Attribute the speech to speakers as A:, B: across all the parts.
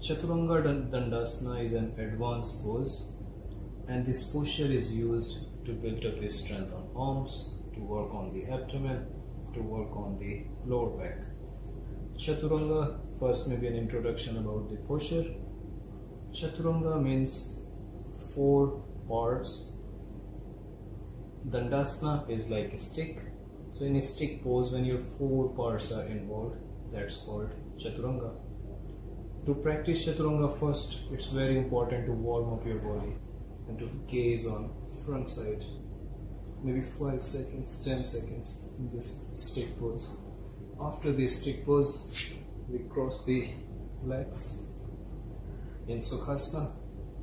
A: Chaturanga Dandasana is an advanced pose, and this posture is used to build up the strength on arms, to work on the abdomen, to work on the lower back. Chaturanga, first maybe an introduction about the posture. Chaturanga means 4 parts. Dandasana is like a stick. So in a stick pose, when your 4 parts are involved, that's called Chaturanga. To practice Chaturanga first, it's very important to warm up your body and to gaze on front side. Maybe 5 seconds, 10 seconds in this stick pose. After this stick pose, we cross the legs in Sukhasana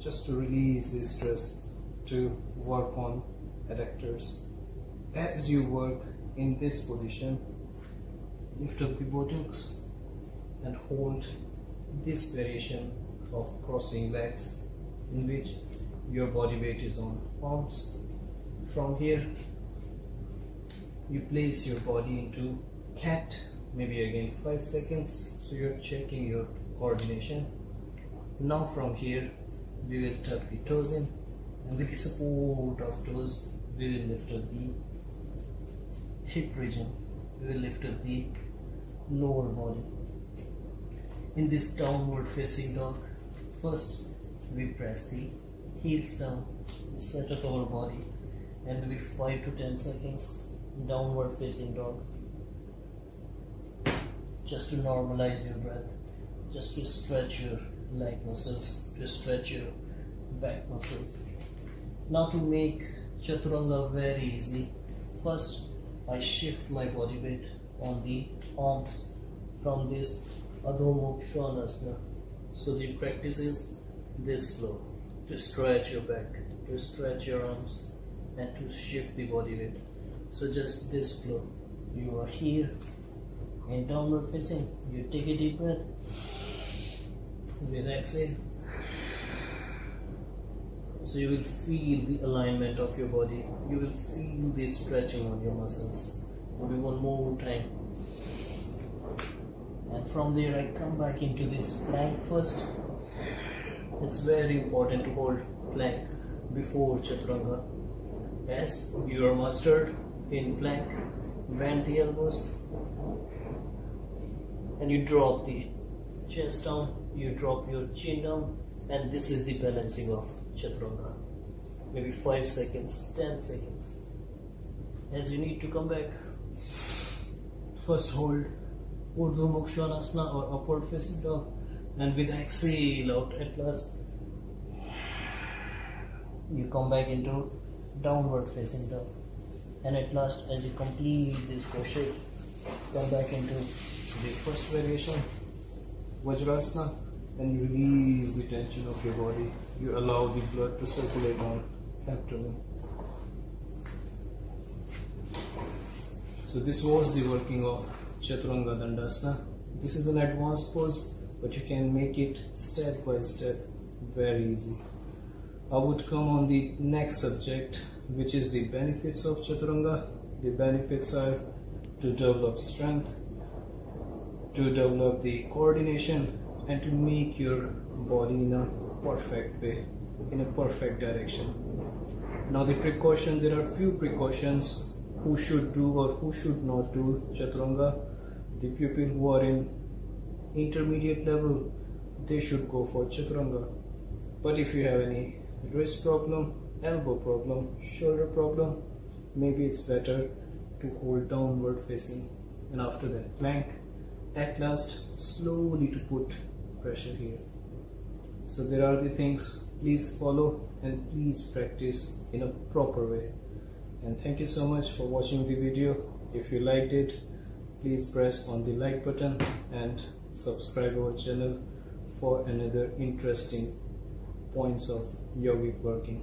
A: just to release the stress, to work on adductors. As you work in this position, lift up the buttocks and hold this variation of crossing legs in which your body weight is on arms. From here, you place your body into cat, maybe again 5 seconds, so you're checking your coordination. Now from here, we will tuck the toes in, and with the support of toes, we will lift up the hip region, we will lift up the lower body. In this downward facing dog, first we press the heels down, we set up our body, and maybe 5 to 10 seconds downward facing dog, just to normalize your breath, just to stretch your leg muscles, to stretch your back muscles. Now to make Chaturanga very easy, first I shift my body weight on the arms from this Adho Mukha Svanasana. So the practice is this flow, to stretch your back, to stretch your arms, and to shift the body weight. So just this flow. You are here in downward facing. You take a deep breath. With exhale. So you will feel the alignment of your body. You will feel the stretching on your muscles. Maybe one more time. And from there I come back into this plank first. It's very important to hold plank before Chaturanga. As you are mastered in plank, bend the elbows and you drop the chest down, you drop your chin down, and this is the balancing of Chaturanga. Maybe 5 seconds, 10 seconds. As you need to come back, first hold Urdhva Mukha Svanasana or upward facing dog, and with exhale out at last, you come back into downward facing dog, and at last, as you complete this posture, come back into the first variation, Vajrasana, and you release the tension of your body. You allow the blood to circulate on abdomen. So this was the working of Chaturanga Dandasana. This is an advanced pose, but you can make it step by step, very easy. I would come on the next subject, which is the benefits of Chaturanga. The benefits are to develop strength, to develop the coordination, and to make your body in a perfect way, in a perfect direction. Now the precaution, there are few precautions who should do or who should not do Chaturanga. The people who are in intermediate level, they should go for Chaturanga. But if you have any wrist problem, elbow problem, shoulder problem, maybe it's better to hold downward facing, and after that plank, at last slowly to put pressure here. So there are the things, please follow and please practice in a proper way. And thank you so much for watching the video. If you liked it, please press on the like button and subscribe our channel for another interesting points of yogic working.